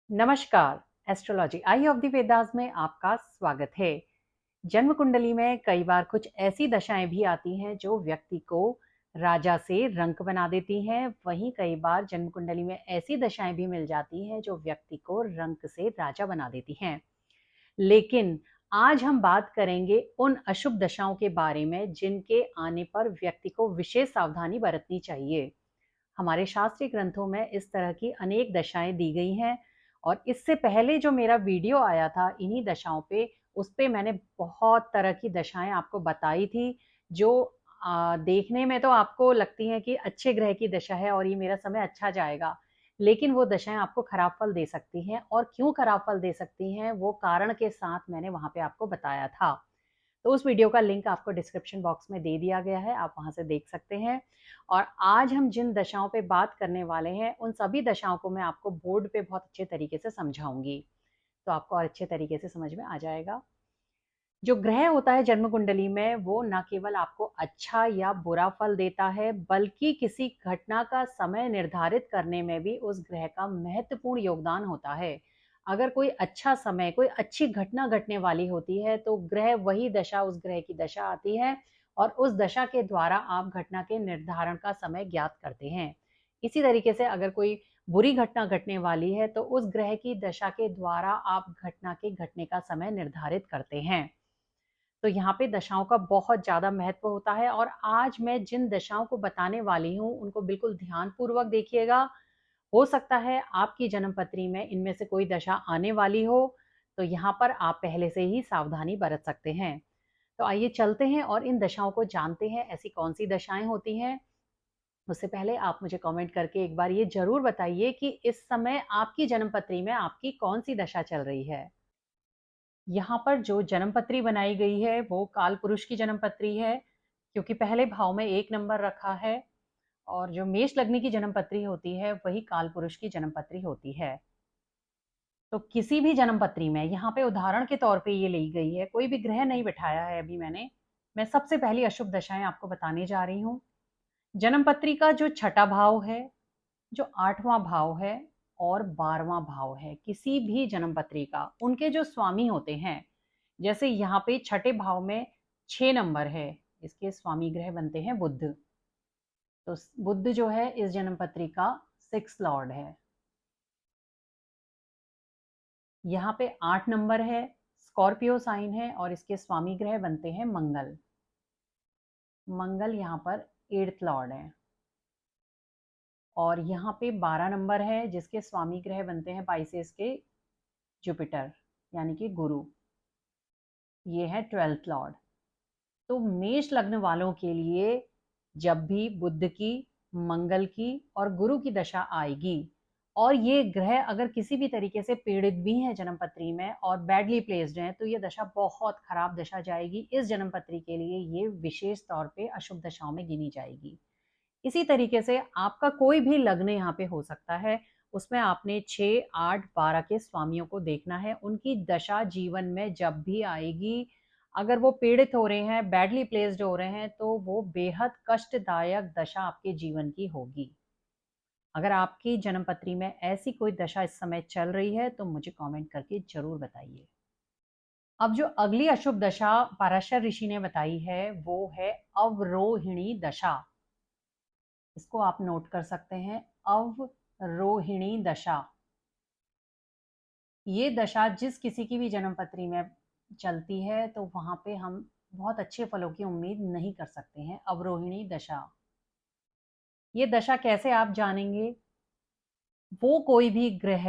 नमस्कार। Astrology I of the Vedas में आपका स्वागत है। जन्म कुंडली में कई बार कुछ ऐसी दशाएं भी आती हैं जो व्यक्ति को राजा से रंक बना देती हैं। वहीं कई बार जन्म कुंडली में ऐसी दशाएं भी मिल जाती हैं जो व्यक्ति को रंक से राजा बना देती हैं। लेकिन आज हम बात करेंगे उन अशुभ दशाओं के बारे में जिनके आने पर व्यक्ति को विशेष सावधानी बरतनी चाहिए। हमारे शास्त्रीय ग्रंथों में इस तरह की अनेक दशाएं दी गई हैं और इससे पहले जो मेरा वीडियो आया था इन्हीं दशाओं पे, उस पे मैंने बहुत तरह की दशाएं आपको बताई थी जो देखने में तो आपको लगती हैं कि अच्छे ग्रह की दशा है और ये मेरा समय अच्छा जाएगा, लेकिन वो दशाएं आपको खराब फल दे सकती हैं। और क्यों खराब फल दे सकती हैं वो कारण के साथ मैंने वहां पे आपको बताया था। तो उस वीडियो का लिंक आपको डिस्क्रिप्शन बॉक्स में दे दिया गया है, आप वहां से देख सकते हैं। और आज हम जिन दशाओं पे बात करने वाले हैं उन सभी दशाओं को मैं आपको बोर्ड पे बहुत अच्छे तरीके से समझाऊंगी, तो आपको और अच्छे तरीके से समझ में आ जाएगा। जो ग्रह होता है जन्म कुंडली में वो न केवल आपको अच्छा या बुरा फल देता है, बल्कि किसी घटना का समय निर्धारित करने में भी उस ग्रह का महत्वपूर्ण योगदान होता है। अगर कोई अच्छा समय, कोई अच्छी घटना घटने वाली होती है तो ग्रह वही दशा, उस ग्रह की दशा आती है और उस दशा के द्वारा आप घटना के निर्धारण का समय ज्ञात करते हैं। इसी तरीके से अगर कोई बुरी घटना घटने वाली है तो उस ग्रह की दशा के द्वारा आप घटना के घटने का समय निर्धारित करते हैं। तो यहाँ पे दशाओं का बहुत ज़्यादा महत्व होता है और आज मैं जिन दशाओं को बताने वाली हूँ उनको बिल्कुल ध्यानपूर्वक देखिएगा। हो सकता है आपकी जन्म पत्री में इनमें से कोई दशा आने वाली हो, तो यहाँ पर आप पहले से ही सावधानी बरत सकते हैं। तो आइए चलते हैं और इन दशाओं को जानते हैं, ऐसी कौन सी दशाएं होती हैं। उससे पहले आप मुझे कमेंट करके एक बार ये जरूर बताइए कि इस समय आपकी जन्म पत्री में आपकी कौन सी दशा चल रही है। यहाँ पर जो जन्म पत्री बनाई गई है वो काल पुरुष की जन्म पत्री है, क्योंकि पहले भाव में 1 नंबर रखा है। और जो मेष लग्न की जन्म पत्री होती है वही काल पुरुष की जन्म पत्री होती है। तो किसी भी जन्म पत्री में यहाँ पे उदाहरण के तौर पे ये ली गई है, कोई भी ग्रह नहीं बिठाया है अभी मैंने। मैं सबसे पहली अशुभ दशाएं आपको बताने जा रही हूँ। जन्म पत्री का जो छठा भाव है, जो 8वां भाव है और 12वां भाव है, किसी भी जन्म पत्री का उनके जो स्वामी होते हैं, जैसे यहाँ पे छठे भाव में 6 नंबर है, इसके स्वामी ग्रह बनते हैं बुध। तो बुध जो है इस जन्म पत्री का 6th लॉर्ड है। यहाँ पे 8 नंबर है, स्कॉर्पियो साइन है और इसके स्वामी ग्रह बनते हैं मंगल। मंगल यहाँ पर 8th लॉर्ड है। और यहाँ पे 12 नंबर है जिसके स्वामी ग्रह बनते हैं पाइसेस के जुपिटर, यानी कि गुरु। ये है 12th लॉर्ड। तो मेष लग्न वालों के लिए जब भी बुध की, मंगल की और गुरु की दशा आएगी और ये ग्रह अगर किसी भी तरीके से पीड़ित भी हैं जन्म पत्री में और बैडली प्लेस्ड हैं, तो ये दशा बहुत खराब दशा जाएगी। इस जन्म पत्री के लिए ये विशेष तौर पे अशुभ दशाओं में गिनी जाएगी। इसी तरीके से आपका कोई भी लग्न यहाँ पे हो सकता है, उसमें आपने 6, 8, 12 के स्वामियों को देखना है। उनकी दशा जीवन में जब भी आएगी, अगर वो पीड़ित हो रहे हैं, बैडली प्लेस्ड हो रहे हैं, तो वो बेहद कष्टदायक दशा आपके जीवन की होगी। अगर आपकी जन्म पत्री में ऐसी कोई दशा इस समय चल रही है तो मुझे कमेंट करके जरूर बताइए। अब जो अगली अशुभ दशा पराशर ऋषि ने बताई है वो है अवरोहिणी दशा। इसको आप नोट कर सकते हैं, अवरोहिणी दशा। ये दशा जिस किसी की भी जन्म पत्री में चलती है तो वहां पे हम बहुत अच्छे फलों की उम्मीद नहीं कर सकते हैं। अवरोहिणी दशा, ये दशा कैसे आप जानेंगे? वो कोई भी ग्रह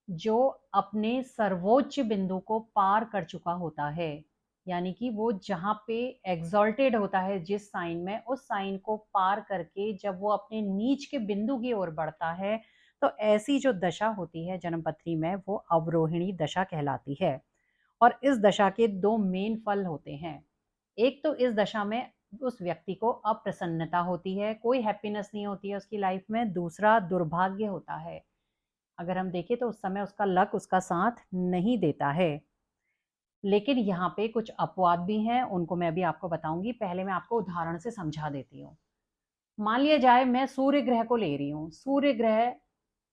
जो अपने सर्वोच्च बिंदु को पार कर चुका होता है, यानी कि वो जहाँ पे एग्जॉल्टेड होता है जिस साइन में, उस साइन को पार करके जब वो अपने नीच के बिंदु की ओर बढ़ता है, तो ऐसी जो दशा होती है जन्मपत्री में वो अवरोहिणी दशा कहलाती है। और इस दशा के दो मेन फल होते हैं। एक तो इस दशा में उस व्यक्ति को अप्रसन्नता होती है, कोई हैप्पीनेस नहीं होती है उसकी लाइफ में। दूसरा दुर्भाग्य होता है, अगर हम देखें तो उस समय उसका लक उसका साथ नहीं देता है। लेकिन यहाँ पे कुछ अपवाद भी हैं, उनको मैं भी आपको बताऊंगी। पहले मैं आपको उदाहरण से समझा देती हूँ। मान लिया जाए मैं सूर्य ग्रह को ले रही हूँ। सूर्य ग्रह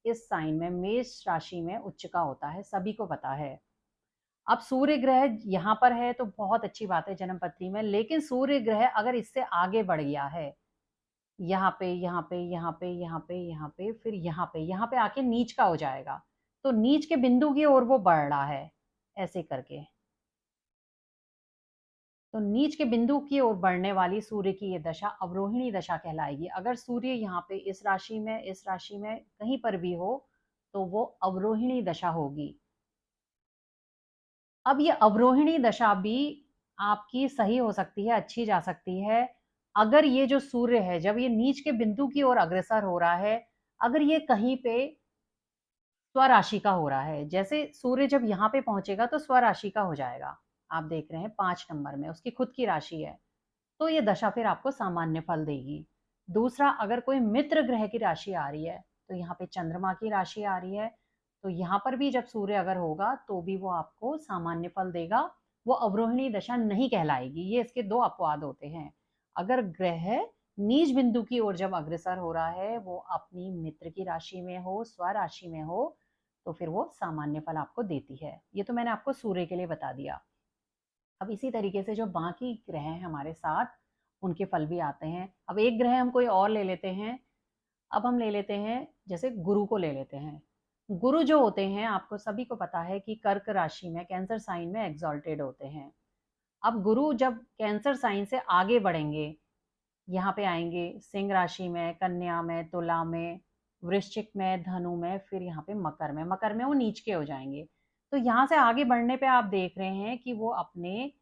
इस साइन में, मेष राशि में उच्च का होता है, सभी को पता है। अब सूर्य ग्रह यहाँ पर है तो बहुत अच्छी बात है जन्म पत्री में, लेकिन सूर्य ग्रह अगर इससे आगे बढ़ गया है, यहाँ पे, यहाँ पे, यहाँ पे, यहाँ पे, यहाँ पे, फिर यहाँ पे आके नीच का हो जाएगा। तो नीच के बिंदु की ओर वो बढ़ रहा है, ऐसे करके। तो नीच के बिंदु की ओर बढ़ने वाली सूर्य की ये दशा अवरोहिणी दशा कहलाएगी। अगर सूर्य यहाँ पे इस राशि में कहीं पर भी हो, तो वो अवरोहिणी दशा होगी। अब ये अवरोहिणी दशा भी आपकी सही हो सकती है, अच्छी जा सकती है, अगर ये जो सूर्य है, जब ये नीच के बिंदु की ओर अग्रसर हो रहा है, अगर ये कहीं पे स्वराशि का हो रहा है। जैसे सूर्य जब यहाँ पे पहुंचेगा तो स्वराशि का हो जाएगा। आप देख रहे हैं 5 नंबर में उसकी खुद की राशि है, तो ये दशा फिर आपको सामान्य फल देगी। दूसरा, अगर कोई मित्र ग्रह की राशि आ रही है, तो यहाँ पे चंद्रमा की राशि आ रही है, तो यहाँ पर भी जब सूर्य अगर होगा तो भी वो आपको सामान्य फल देगा, वो अवरोहिणी दशा नहीं कहलाएगी। ये इसके दो अपवाद होते हैं। अगर ग्रह नीच बिंदु की ओर जब अग्रसर हो रहा है, वो अपनी मित्र की राशि में हो, स्वराशि में हो, तो फिर वो सामान्य फल आपको देती है। ये तो मैंने आपको सूर्य के लिए बता दिया। अब इसी तरीके से जो बाकी ग्रह हैं हमारे साथ, उनके फल भी आते हैं। अब एक ग्रह हम कोई और ले लेते हैं। अब हम ले लेते हैं, जैसे गुरु को ले लेते हैं। गुरु जो होते हैं, आपको सभी को पता है कि कर्क राशि में, कैंसर साइन में एग्जॉल्टेड होते हैं। अब गुरु जब कैंसर साइन से आगे बढ़ेंगे, यहाँ पे आएंगे सिंह राशि में, कन्या में, तुला में, वृश्चिक में, धनु में, फिर यहाँ पे मकर में वो नीच के हो जाएंगे। तो यहाँ से आगे बढ़ने पे आप देख रहे हैं कि वो अपने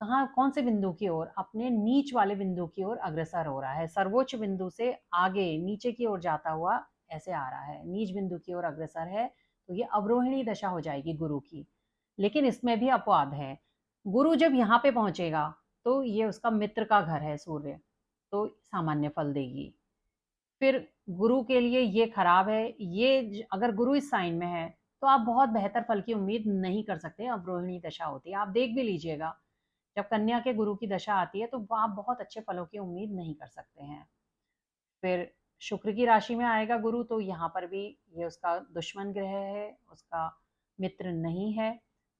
कहाँ, कौन से बिंदु की ओर, अपने नीच वाले बिंदु की ओर अग्रसर हो रहा है। सर्वोच्च बिंदु से आगे नीचे की ओर जाता हुआ ऐसे आ रहा है, नीच बिंदु की ओर अग्रसर है। तो ये अवरोहिणी दशा हो जाएगी गुरु की। लेकिन इसमें भी अपवाद है। गुरु जब यहाँ पे पहुंचेगा तो ये उसका मित्र का घर है सूर्य, तो सामान्य फल देगी। फिर गुरु के लिए ये खराब है, ये अगर गुरु इस साइन में है तो आप बहुत बेहतर फल की उम्मीद नहीं कर सकते। अवरोहिणी दशा होती है, आप देख भी लीजिएगा, जब कन्या के गुरु की दशा आती है तो आप बहुत अच्छे फलों की उम्मीद नहीं कर सकते हैं। फिर शुक्र की राशि में आएगा गुरु, तो यहाँ पर भी ये उसका दुश्मन ग्रह है, उसका मित्र नहीं है।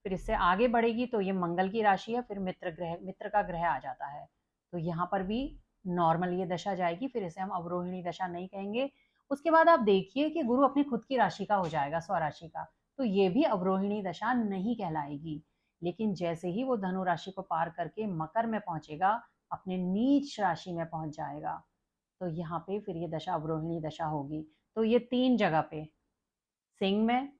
फिर इससे आगे बढ़ेगी तो ये मंगल की राशि है, फिर मित्र का ग्रह आ जाता है, तो यहाँ पर भी नॉर्मल ये दशा जाएगी, फिर इसे हम अवरोहिणी दशा नहीं कहेंगे। उसके बाद आप देखिए कि गुरु अपनी खुद की राशि का हो जाएगा, स्वराशि का, तो ये भी अवरोहिणी दशा नहीं कहलाएगी। लेकिन जैसे ही वो धनु राशि को पार करके मकर में पहुंचेगा, अपने नीच राशि में पहुंच जाएगा, तो यहाँ पे फिर ये दशा अवरोहिणी दशा होगी। तो ये 3 जगह पे, सिंह में,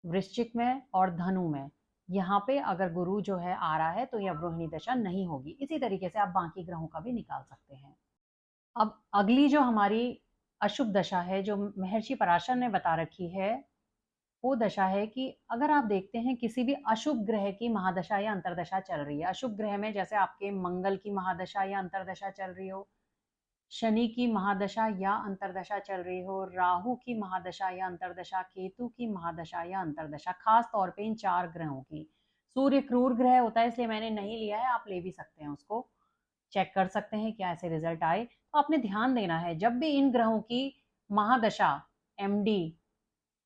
वृश्चिक में और धनु में, यहाँ पे अगर गुरु जो है आ रहा है तो ये अवरोहिणी दशा नहीं होगी। इसी तरीके से आप बाकी ग्रहों का भी निकाल सकते हैं। अब अगली जो हमारी अशुभ दशा है, जो महर्षि पराशर ने बता रखी है, वो दशा है कि अगर आप देखते हैं किसी भी अशुभ ग्रह की महादशा या अंतरदशा चल रही है, अशुभ ग्रह में जैसे आपके मंगल की महादशा या अंतरदशा चल रही हो, शनि की महादशा या अंतरदशा चल रही हो, राहु की महादशा या अंतरदशा, केतु की महादशा या अंतरदशा, खास तौर पे इन 4 ग्रहों की। सूर्य क्रूर ग्रह होता है इसलिए मैंने नहीं लिया है, आप ले भी सकते हैं, उसको चेक कर सकते हैं क्या ऐसे रिजल्ट आए। तो आपने ध्यान देना है, जब भी इन ग्रहों की महादशा, एमडी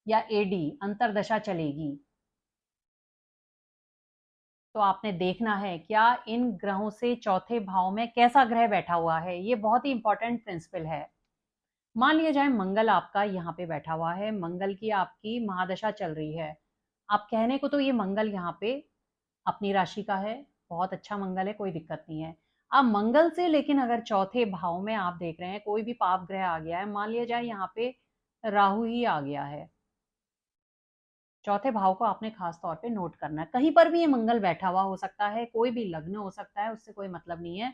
या एडी अंतरदशा चलेगी, तो आपने देखना है क्या इन ग्रहों से चौथे भाव में कैसा ग्रह बैठा हुआ है। ये बहुत ही इंपॉर्टेंट प्रिंसिपल है। मान लिया जाए मंगल आपका यहाँ पे बैठा हुआ है, मंगल की आपकी महादशा चल रही है। आप कहने को तो ये मंगल यहाँ पे अपनी राशि का है, बहुत अच्छा मंगल है, कोई दिक्कत नहीं है। अब मंगल से लेकिन अगर चौथे भाव में आप देख रहे हैं कोई भी पाप ग्रह आ गया है, मान लिया जाए यहाँ पे राहु ही आ गया है, चौथे भाव को आपने खास तौर पे नोट करना है। कहीं पर भी ये मंगल बैठा हुआ हो सकता है, कोई भी लग्न हो सकता है, उससे कोई मतलब नहीं है।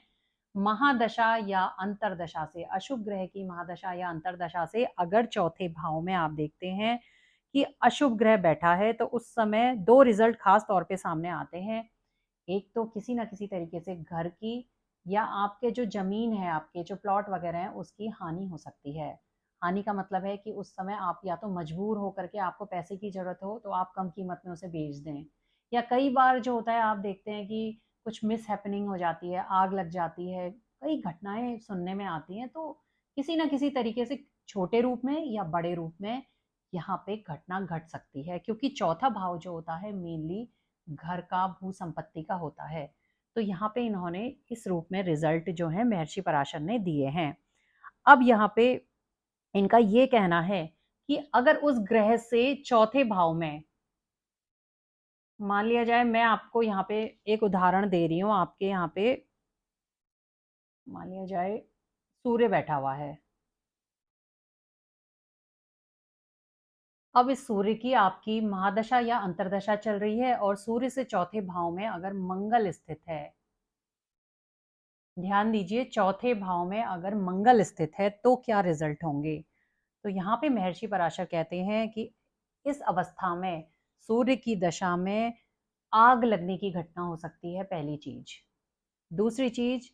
महादशा या अंतरदशा से, अशुभ ग्रह की महादशा या अंतरदशा से अगर चौथे भाव में आप देखते हैं कि अशुभ ग्रह बैठा है, तो उस समय 2 रिजल्ट खास तौर पे सामने आते हैं। एक तो किसी ना किसी तरीके से घर की या आपके जो जमीन है, आपके जो प्लॉट वगैरह हैं, उसकी हानि हो सकती है। हानि का मतलब है कि उस समय आप या तो मजबूर होकर के, आपको पैसे की ज़रूरत हो तो आप कम कीमत में उसे बेच दें, या कई बार जो होता है आप देखते हैं कि कुछ मिस हैपनिंग हो जाती है, आग लग जाती है, कई घटनाएं सुनने में आती हैं, तो किसी ना किसी तरीके से छोटे रूप में या बड़े रूप में यहाँ पे घटना घट सकती है, क्योंकि चौथा भाव जो होता है मेनली घर का, भू संपत्ति का होता है। तो यहाँ पे इन्होंने इस रूप में रिजल्ट जो है महर्षि पराशर ने दिए हैं। अब यहाँ पे इनका ये कहना है कि अगर उस ग्रह से चौथे भाव में, मान लिया जाए, मैं आपको यहाँ पे एक उदाहरण दे रही हूँ, आपके यहाँ पे मान लिया जाए सूर्य बैठा हुआ है। अब इस सूर्य की आपकी महादशा या अंतरदशा चल रही है और सूर्य से चौथे भाव में अगर मंगल स्थित है, ध्यान दीजिए, चौथे भाव में अगर मंगल स्थित है तो क्या रिजल्ट होंगे। तो यहाँ पे महर्षि पराशर कहते हैं कि इस अवस्था में सूर्य की दशा में आग लगने की घटना हो सकती है, पहली चीज। दूसरी चीज,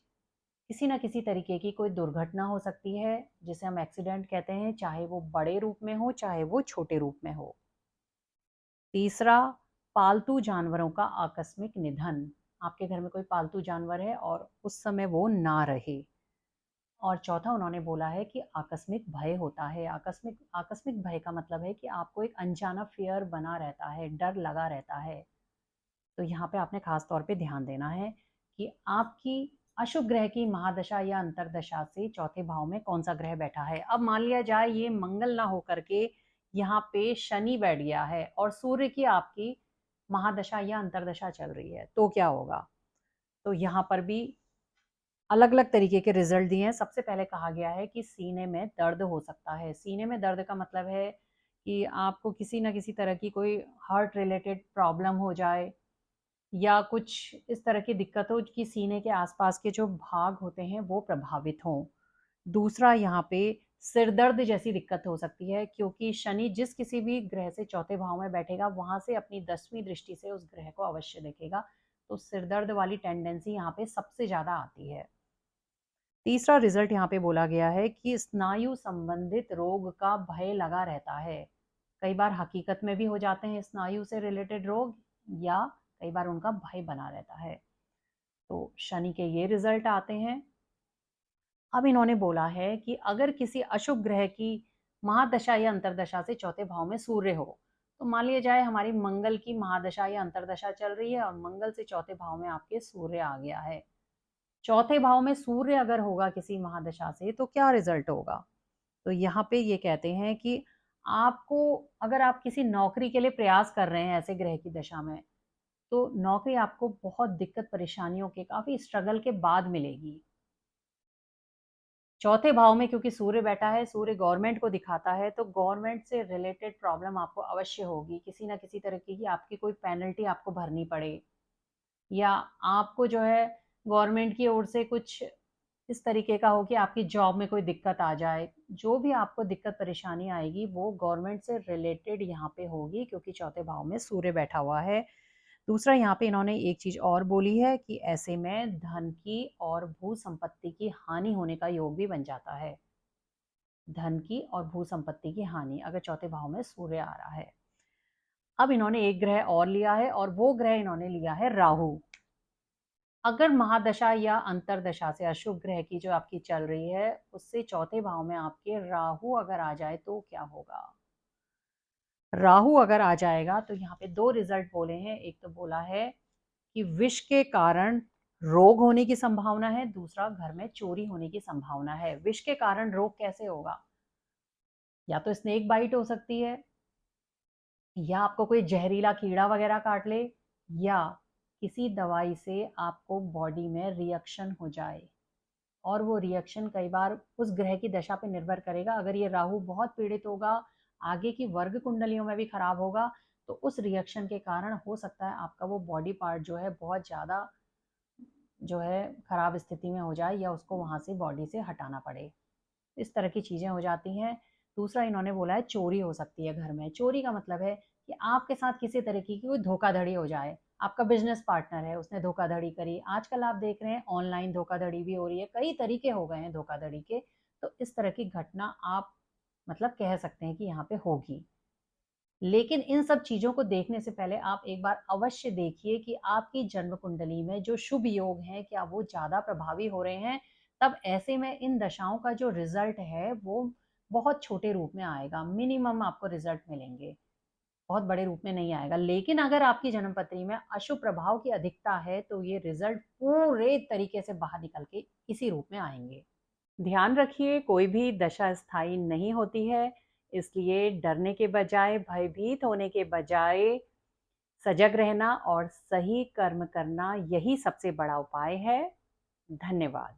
किसी ना किसी तरीके की कोई दुर्घटना हो सकती है, जिसे हम एक्सीडेंट कहते हैं, चाहे वो बड़े रूप में हो चाहे वो छोटे रूप में हो। तीसरा, पालतू जानवरों का आकस्मिक निधन। आपके घर में कोई पालतू जानवर है और उस समय वो ना रहे। और चौथा उन्होंने बोला है कि आकस्मिक भय होता है। आकस्मिक आकस्मिक भय का मतलब है कि आपको एक अनजाना फियर बना रहता है, डर लगा रहता है। तो यहाँ पे आपने खास तौर पे ध्यान देना है कि आपकी अशुभ ग्रह की महादशा या अंतरदशा से चौथे भाव में कौन सा ग्रह बैठा है। अब मान लिया जाए ये मंगल ना होकर के यहाँ पे शनि बैठ गया है और सूर्य की आपकी महादशा या अंतरदशा चल रही है, तो क्या होगा। तो यहाँ पर भी अलग अलग तरीके के रिजल्ट दिए हैं। सबसे पहले कहा गया है कि सीने में दर्द हो सकता है। सीने में दर्द का मतलब है कि आपको किसी ना किसी तरह की कोई हार्ट रिलेटेड प्रॉब्लम हो जाए या कुछ इस तरह की दिक्कत हो कि सीने के आसपास के जो भाग होते हैं वो प्रभावित हों। दूसरा, यहाँ पे सिर दर्द जैसी दिक्कत हो सकती है, क्योंकि शनि जिस किसी भी ग्रह से चौथे भाव में बैठेगा वहां से अपनी 10वीं दृष्टि से उस ग्रह को अवश्य देखेगा। तो सिर दर्द वाली टेंडेंसी यहाँ पे सबसे ज्यादा आती है। तीसरा रिजल्ट यहाँ पे बोला गया है कि स्नायु संबंधित रोग का भय लगा रहता है। कई बार हकीकत में भी हो जाते हैं स्नायु से रिलेटेड रोग, या कई बार उनका भय बना रहता है। तो शनि के ये रिजल्ट आते हैं। अब इन्होंने बोला है कि अगर किसी अशुभ ग्रह की महादशा या अंतरदशा से चौथे भाव में सूर्य हो, तो मान लिया जाए हमारी मंगल की महादशा या अंतरदशा चल रही है और मंगल से चौथे भाव में आपके सूर्य आ गया है। चौथे भाव में सूर्य अगर होगा किसी महादशा से तो क्या रिजल्ट होगा। तो यहाँ पे ये कहते हैं कि आपको, अगर आप किसी नौकरी के लिए प्रयास कर रहे हैं ऐसे ग्रह की दशा में, तो नौकरी आपको बहुत दिक्कत परेशानियों के, काफी स्ट्रगल के बाद मिलेगी। चौथे भाव में क्योंकि सूर्य बैठा है, सूर्य गवर्नमेंट को दिखाता है, तो गवर्नमेंट से रिलेटेड प्रॉब्लम आपको अवश्य होगी। किसी ना किसी तरह की आपकी कोई पेनल्टी आपको भरनी पड़े, या आपको जो है गवर्नमेंट की ओर से कुछ इस तरीके का हो कि आपकी जॉब में कोई दिक्कत आ जाए। जो भी आपको दिक्कत परेशानी आएगी वो गवर्नमेंट से रिलेटेड यहाँ पे होगी, क्योंकि चौथे भाव में सूर्य बैठा हुआ है। दूसरा, यहाँ पे इन्होंने एक चीज और बोली है कि ऐसे में धन की और भू संपत्ति की हानि होने का योग भी बन जाता है। धन की और भू संपत्ति की हानि अगर चौथे भाव में सूर्य आ रहा है। अब इन्होंने एक ग्रह और लिया है और वो ग्रह इन्होंने लिया है राहु। अगर महादशा या अंतरदशा से अशुभ ग्रह की जो आपकी चल रही है उससे चौथे भाव में आपके राहु अगर आ जाए तो क्या होगा। राहु अगर आ जाएगा तो यहाँ पे दो रिजल्ट बोले हैं। एक तो बोला है कि विष के कारण रोग होने की संभावना है, दूसरा घर में चोरी होने की संभावना है। विष के कारण रोग कैसे होगा, या तो स्नेक बाइट हो सकती है, या आपको कोई जहरीला कीड़ा वगैरह काट ले, या किसी दवाई से आपको बॉडी में रिएक्शन हो जाए। और वो रिएक्शन कई बार उस ग्रह की दशा पे निर्भर करेगा। अगर ये राहु बहुत पीड़ित होगा, आगे की वर्ग कुंडलियों में भी खराब होगा, तो उस रिएक्शन के कारण हो सकता है आपका वो बॉडी पार्ट जो है बहुत ज़्यादा जो है खराब स्थिति में हो जाए, या उसको वहाँ से बॉडी से हटाना पड़े। इस तरह की चीज़ें हो जाती हैं। दूसरा इन्होंने बोला है चोरी हो सकती है घर में। चोरी का मतलब है कि आपके साथ किसी तरीके की कोई धोखाधड़ी हो जाए। आपका बिजनेस पार्टनर है, उसने धोखाधड़ी करी। आजकल आप देख रहे हैं ऑनलाइन धोखाधड़ी भी हो रही है, कई तरीके हो गए हैं धोखाधड़ी के। तो इस तरह की घटना आप मतलब कह सकते हैं कि यहाँ पे होगी। लेकिन इन सब चीजों को देखने से पहले आप एक बार अवश्य देखिए कि आपकी जन्म कुंडली में जो शुभ योग हैं क्या वो ज्यादा प्रभावी हो रहे हैं। तब ऐसे में इन दशाओं का जो रिजल्ट है वो बहुत छोटे रूप में आएगा, मिनिमम आपको रिजल्ट मिलेंगे, बहुत बड़े रूप में नहीं आएगा। लेकिन अगर आपकी जन्म पत्री में अशुभ प्रभाव की अधिकता है तो ये रिजल्ट पूरे तरीके से बाहर निकल के इसी रूप में आएंगे। ध्यान रखिए, कोई भी दशा स्थायी नहीं होती है, इसलिए डरने के बजाय, भयभीत होने के बजाय सजग रहना और सही कर्म करना यही सबसे बड़ा उपाय है। धन्यवाद।